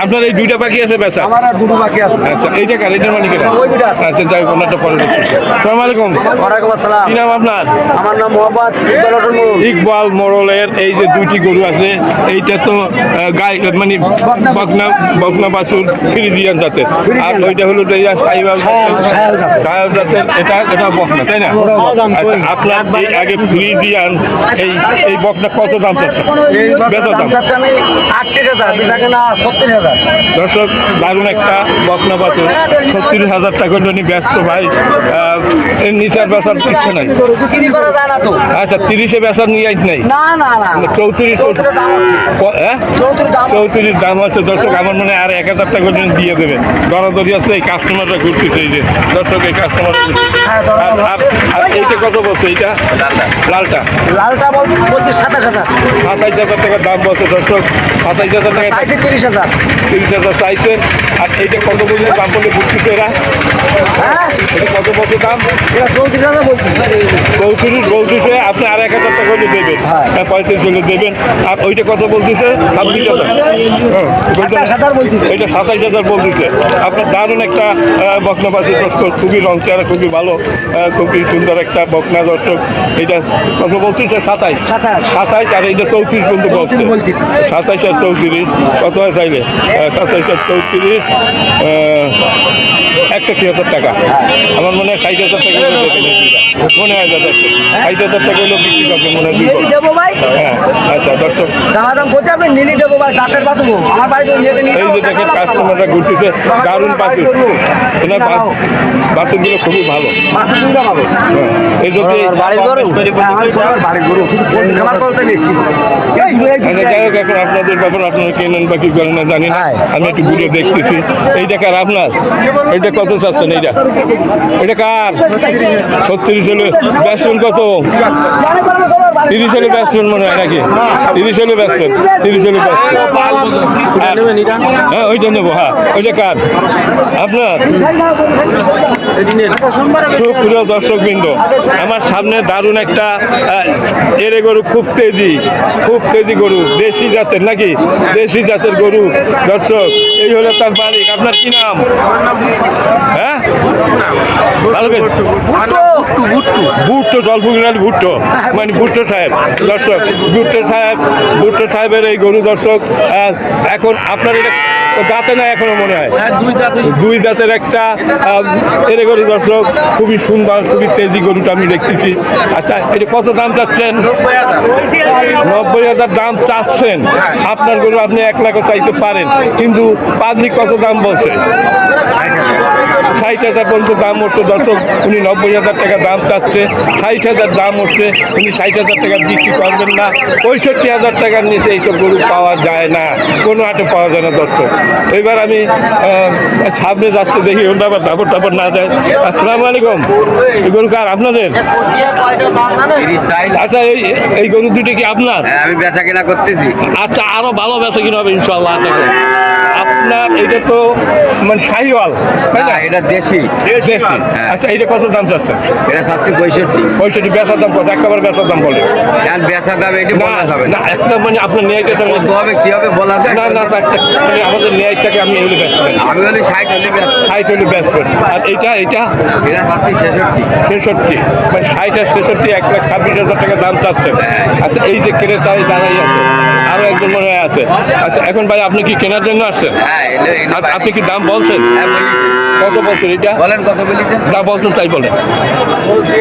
আপনার এই দুইটা বাকি আছে বেচা? আমার আর দুটো বাকি আছে। আচ্ছা, এইটা কার? এটার মালিক এরা? ওই দুটো। আচ্ছা, যাই হোক, ওনারটা পরে দেখছি। আসসালামু আলাইকুম। ওয়ালাইকুম আসসালাম। কি নাম আপনার? আমার নাম মোহাম্মদ ইকবাল হোসেন মোড়ল। ইকবাল মোড়লের এই যে দুইটি গরু আছে, এইটা তো গাই মানে বকনা বাছুর ফ্রিজিয়ান জাতের, আর ওইটা হলো সাইওয়াল জাতের। এটা বকনা, তাই না? আচ্ছা, আপনার এই আগে ফ্রিজিয়ান এই বকনা কত দাম চাচ্ছে? বেচা দাম? আমি 38,000, বেচা কেনা 70,000। দর্শক, দারুণ একটা বকনা বাছুর, 70,000 টাকা জন্য ব্যস্ত ভাই। এর নিচে আর বেচার ইচ্ছে নাই। বিক্রি করা যায় না তো। আচ্ছা, 30-এ বেচার নিয়ে নাই? না না না, 34 দাম হ্যাঁ, 34 দাম আছে। দর্শক, আমার মনে হয় আর 1,000 টাকা পর্যন্ত দিয়ে দেবেন। দরাদরি আছে, এই কাস্টমাররা ঘুরতেছে। এই যে দর্শক, এই কাস্টমার। আর এইটা কত বলছে? এইটা লালটা লালটা বলছি 27,000। 27,000 টাকা দাম বলছে। দর্শক, 27,000 টাকা, চাইছে 30,000। 30,000 চাইছেন। আর এইটা কত বলছে দাম বলে ঘুরতেছে এরা? হ্যাঁ, এটা কত বলছে দাম? এটা 34,000 বলছি। 34 বলতেছে। আপনি আর 1,000 টাকা হলে দেবেন, 35 হলে দেবেন। আর ওইটা কত বলতেছে? 26,000। 27,000 বলছি। এটা 27,000 বলতেছে। আপনার দারুণ একটা বকনা বাছুর দর্শক, খুবই রং চেহারা খুবই ভালো, খুবই সুন্দর একটা বকনা দর্শক। এটা কত বলতেছে? 27। 27 আর এইটা 34 পর্যন্ত বলছে। 27 আর 34 কত হয় চাইলে? 27 আর 34 61,000 টাকা। আমার মনে হয় 60,000 টাকা মনে হয়। 60,000 টাকা হলো বিক্রি করবে মনে হয়। দেবো ভাই। হ্যাঁ, আচ্ছা দর্শক, দাম করতে আপনি নিলি দেবো ভাই। দাঁতের বাঁচবো আমার বাড়িতে নিয়ে এই যে দেখেন কাস্টমাররা ঘুরতেছে, দারুণ বাছুর। এনার বাছুরগুলো খুবই ভালো। এই যদি বাড়ির গরু যাই হোক, এখন আপনাদের ব্যাপার, আপনারা কেনেন বা কি করেন না জানি না। আমি একটু ঘুরে দেখতেছি। এইটা কার আপনার? এইটা কত চাচ্ছেন? এটা কার? 36 হলে বেচবেন কত? 30 হলে বেচবেন মনে হয় নাকি? 30 হলে বেচবেন, 30 হলে বেচবেন। হ্যাঁ, ওইটা নেবো। হ্যাঁ, ওইটা কার? আপনার? প্রিয় দর্শকবৃন্দ, আমার সামনে দারুণ একটা এরে গরু, খুব তেজি গরু, দেশি জাতের নাকি? দেশি জাতের গরু। দর্শক, এই হলো তার মালিক। আপনার কি নাম? হ্যাঁ, ভালো করে ভুট্টো, জলপুকুরাল ভুট্টো, মানে ভুট্টো সাহেব। দর্শক, ভুট্টো সাহেবের এই গরু। দর্শক, এখন আপনার এটা দাঁতে না এখনো মনে হয়? দুই দাঁতের একটা এরে গরু। দর্শক, খুবই সুন্দর, খুবই তেজি গরুটা আমি দেখতেছি। আচ্ছা, এটা কত দাম চাচ্ছেন? 90,000 দাম চাচ্ছেন। আপনার গরু আপনি 1 লাখও চাইতে পারেন, কিন্তু পাবলিক কত দাম বলছে? 60,000 পর্যন্ত দাম উঠছে। দর্শক, উনি 90,000 টাকা দাম চাচ্ছে, 60,000 দাম উঠছে। উনি 60,000 টাকা বিক্রি করবেন না। 65,000 টাকার নিচে এইসব গরু পাওয়া যায় না, কোনো হাটে পাওয়া যায় না। দর্শক, এবার আমি সামনে যাচ্ছে, দেখি ওর ব্যাপার দাপড় না যায়। আসসালামু আলাইকুম। এই গরু কার? আপনাদের? আচ্ছা, এই গরু দুটো কি আপনার? আমি বেচা কেনা করতেছি। আচ্ছা, আরো ভালো বেচা কিনা হবে ইনশাল্লাহ। আশা করি। আপনার এটা তো মানে শাহিওয়াল, তাই না? এটা দেশি। আচ্ছা, এটা কত দাম চাচ্ছে? এটা চাচ্ছি 65। 65 বেচার দাম কত? একেবারে বেচার দাম বলে আর বেচার দাম এটি বলা যাবে না। না। একটা মানে আপনার ন্যায়টা কত হবে কি হবে বলা যায় না। মানে আমাদের ন্যায়টাকে আপনি এগুলো ব্যস্ত করেন। আমি হলে 60 হলে বেচা। 60 হলে ব্যস্ত। আর এইটা এটা চাচ্ছি 66। 66 মানে 60 আর 66, 1,26,000 টাকা দাম চাচ্ছেন। আচ্ছা, এই যে ক্রেতায় দাঁড়াই আছে, আরো একজন মনে হয় আছে। আচ্ছা, এখন ভাই আপনি কি কেনার জন্য আসছেন? হ্যাঁ, আপনি কি দাম বলছেন? কত বলছেন? এটা বলেন কত বলেছেন? যা বলছেন তাই বলেন।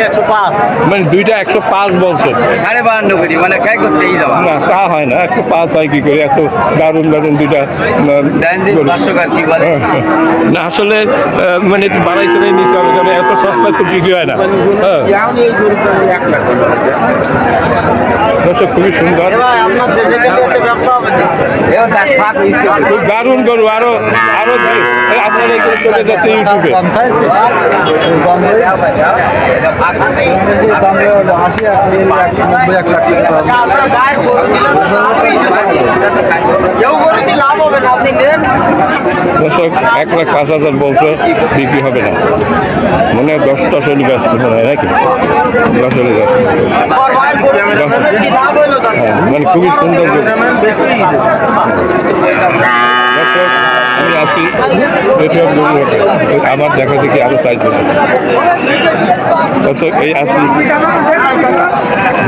105। মানে দুইটা 105 বলছেন। 52.5 করি, মানে খাই করতেই যাওয়া না, তা হয় না। 105 হয় কি করে? এত দারুণ দুইটা দেন দিন 500 কার কি বলে? না, আসলে মানে একটু বাড়াই চলে নিতে হবে, কারণ এত সস্তায় তো বিক্রি হয় না। হ্যাঁ, দর্শক, খুবই সুন্দর, খুব দারুণ গরু। আরো আপনার এই গরু চলে যাচ্ছে ইউটিউবে। লাভ হবে না, আপনি দর্শক 1,05,000 বলছে, বিক্রি হবে না, মনে হয় 10টা চলি ব্যস্ত মনে হয় নাকি, 10 চলি ব্যস্ত। মানে খুবই সুন্দর গরু। দর্শক, আমি আছি এটা গরু হাটে। আমার দেখা দেখি আরো চাইছে দর্শক, এই আছি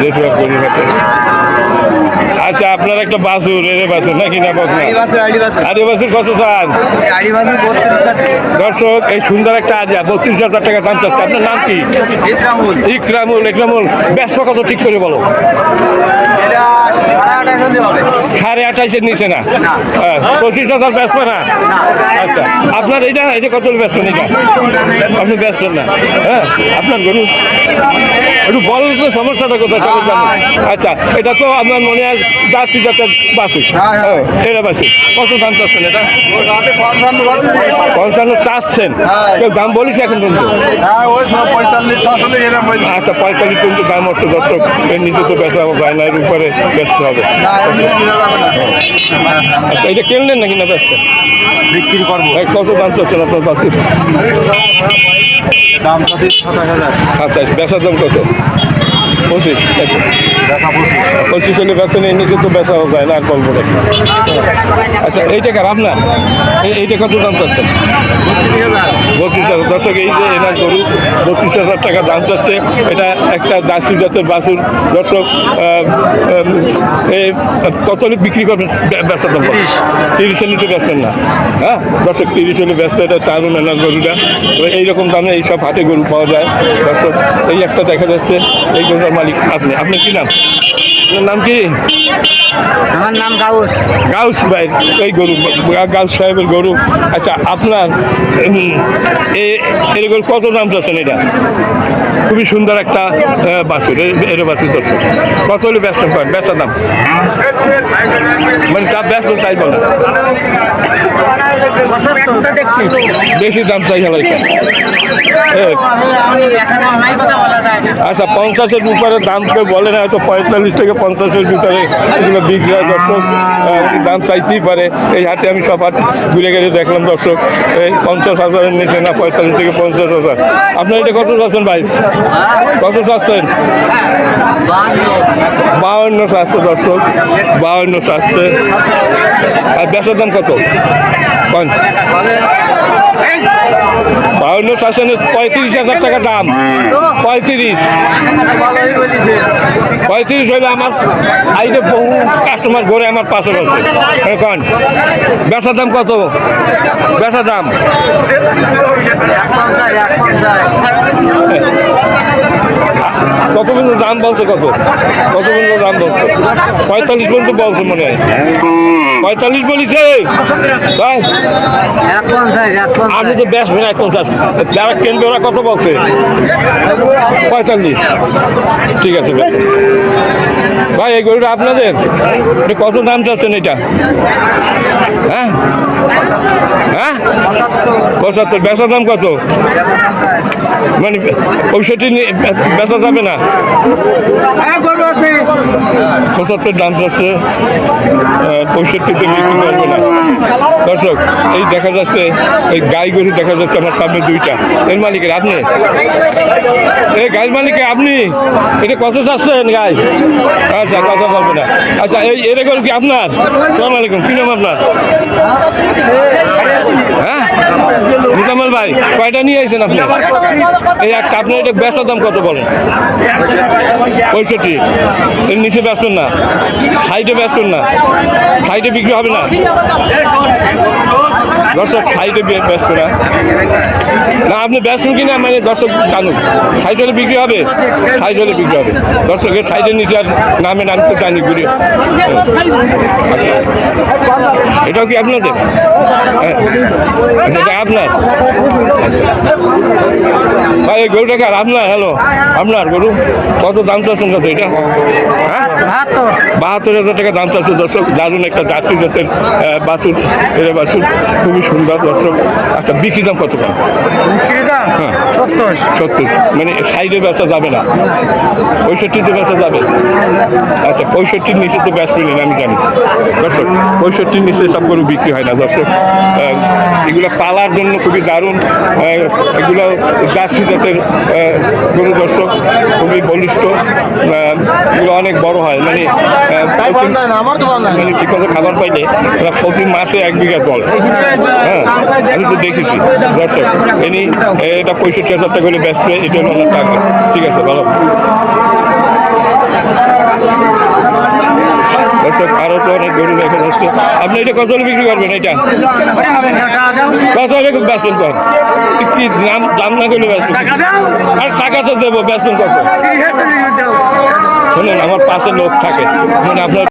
যেটা গরু হাটে। আচ্ছা, আপনার একটা বাছুর, এর বাছুর নাকি না বকনা? আরে বাছুর কত চান? দর্শক, এই সুন্দর একটা আজা 32,000 টাকা দাম চাচ্ছে। আপনার নাম কি? ইকরামুল। ইকরামুল, ব্যস্ত কত ঠিক করে বলো? 28,500 নিচে না? 25,000 ব্যস্ত না? আচ্ছা, আপনার এটা কত ব্যস্ত এটা? আপনি ব্যস্ত না? হ্যাঁ, আপনার গরু একটু বলেন তো সমস্যাটা কোথায়? আচ্ছা, এটা তো আপনার মনে হয় জার্সি জাতের বাছুর। এটা বাছুর কত দাম চাচ্ছেন? এটা 55 চাচ্ছেন। কেউ দাম বলিস এখন পর্যন্ত? আচ্ছা, 45 পর্যন্ত দাম হচ্ছে। দর্শক, এর নিচে তো বেচা যায় না, এর উপরে বেচতে হবে। আচ্ছা, এটা কিনলেন নাকি না বেচতে? বিক্রি করবো। কত দাম চাচ্ছেন আপনার বাছুর? দাম 27,000। বেচার দাম কত? 25। 25 হলে বেচেন, এর নিচে তো বেচাও যায় না, আর গল্প দেখি। আচ্ছা, এইটা কার আপনার? এইটা কত দাম চাচ্ছেন? 32,000। দর্শক, এই যে এনার গরু 32,000 টাকা দাম চাচ্ছে। এটা একটা জার্সি জাতের বাছুর। দর্শক, কত হলে বিক্রি করবেন? বেচার দাম 30-এর নিচে বেচবেন না? হ্যাঁ দর্শক, 30 হলে ব্যস্ত। এটা চারুন এনার গরুটা। এইরকম দামে এইসব হাটে গরু পাওয়া যায়। দর্শক, এই একটা দেখা যাচ্ছে, এই গরুটার মালিক আপনি। আপনার কি নাম? আপনার নাম কি? আমার নাম গাউস। গাউস ভাই, এই গরু গাউস সাহেবের গরু। আচ্ছা, আপনার এর গরু কত দাম চাচ্ছেন? এটা খুবই সুন্দর একটা বাছুর, এর বাছুর। দর্শক, কত হলে ব্যস্ত করেন? বেচার দাম মানে যা ব্যস্ত তাই বলেন, বেশি দাম চাই হলাই। আচ্ছা, 50-এর উপরে দাম কেউ বলে না, হয়তো 45 থেকে 50-এর ভিতরে এগুলো বিক্রি হয়। দর্শক, দাম চাইতেই পারে। এই হাটে আমি সব হাট ঘুরে গেলে দেখলাম দর্শক, এই 50,000-এর নিচে না, 45 থেকে 50,000। আপনার এটা কত চাচ্ছেন ভাই? কত চাচ্ছেন? 52 চাচ্ছে। দর্শক, 52 চাচ্ছে। আর বেচার দাম কত? 52 চাচ্ছেন, 35,000 টাকা দাম। 35 হইলে আমার সাইডে বহু কাস্টমার ঘরে আমার পাশে বসে। এখন বেচার দাম কত? বেচার দাম কত পর্যন্ত দাম বলছে? কত পর্যন্ত দাম বলছে? 45 পর্যন্ত বলছে মনে হয়। 45 বলিছে ভাই। আপনি তো বেশ বেড়া 50। যারা কেনবে ওরা কত বলছে? 45। ঠিক আছে বেশ ভাই, এই গরুটা আপনাদের? কত দাম চাচ্ছেন এটা? হ্যাঁ হ্যাঁ 75। বেচার দাম কত? মানে 65 বেচা যাবে না? 75 দাম চাচ্ছে, 65-তে বিক্রি করবে না। দর্শক, এই দেখা যাচ্ছে, এই গাই গরু দেখা যাচ্ছে আমার সামনে দুইটা। এর মালিকের আপনি? এই গাইয়ের মালিকে আপনি? এটা কত চাচ্ছেন গাই? আচ্ছা, কথা বলবে না। আচ্ছা, এই এর গরু কি আপনার? সালাম আলাইকুম, কি নাম আপনার? হ্যাঁ, নিজামুল ভাই, কয়টা নিয়ে আসছেন আপনি? এই একটা। আপনার এটা বেচার দাম কত বলেন? 65। এর নিচে বেচবেন না? সাইডে বেচবেন না? সাইডে বিক্রি হবে না? দর্শক, সাইডে বেচবে না? না, আপনি বেচবেন কিনা মানে দর্শক জানুক। সাইড হলে বিক্রি হবে? সাইড হলে বিক্রি হবে। দর্শকের সাইডের নিচে আর নামে নাম তো জানি ঘুরে। এটাও কি আপনাদের? হ্যাঁ, এটা আপনার? ভাই, এই গরুটাকে আর আপনার? হ্যালো, আপনার গরু কত দাম চাচ্ছেন? কত এটা? হ্যাঁ, 72,000 টাকা দাম চাচ্ছে। দর্শক, দারুণ একটা জার্সি জাতের বাছুর, এর বাছুর খুবই সুন্দর। দর্শক, আচ্ছা, বিক্রি দাম কত? হ্যাঁ, 70। মানে সাইডে বেচা যাবে না? 65-তে বেচা যাবে? আচ্ছা, 65-র নিচে তো বেচবেন আমি জানি। দর্শক, 65-র নিচে সব এইসব গরু বিক্রি হয় না দর্শক। এগুলো পালার জন্য খুবই দারুণ। এগুলো জার্সি জাতের গরু দর্শক, খুবই বলিষ্ঠ। এগুলো অনেক বড় হয়, মানে মানে ঠিক মতো খাবার পাইলে ওরা প্রতি মাসে 1 বিঘা জল। হ্যাঁ, আমি তো দেখেছি দর্শক। এটা 65,000 টাকা করে ব্যস্ত, এটা হলো আমার টাকা। ঠিক আছে, ভালো দর্শক। আরো তো অনেক গরু দেখা যাচ্ছে। আপনি এটা কত হলে বিক্রি করবেন? এটা কত হলে বেচবেন? কর কি দাম না করলে বেচবেন? আর টাকা তো দেবো, বেচবেন কত? শুনুন, আমার পাশে লোক থাকে, মানে আপনার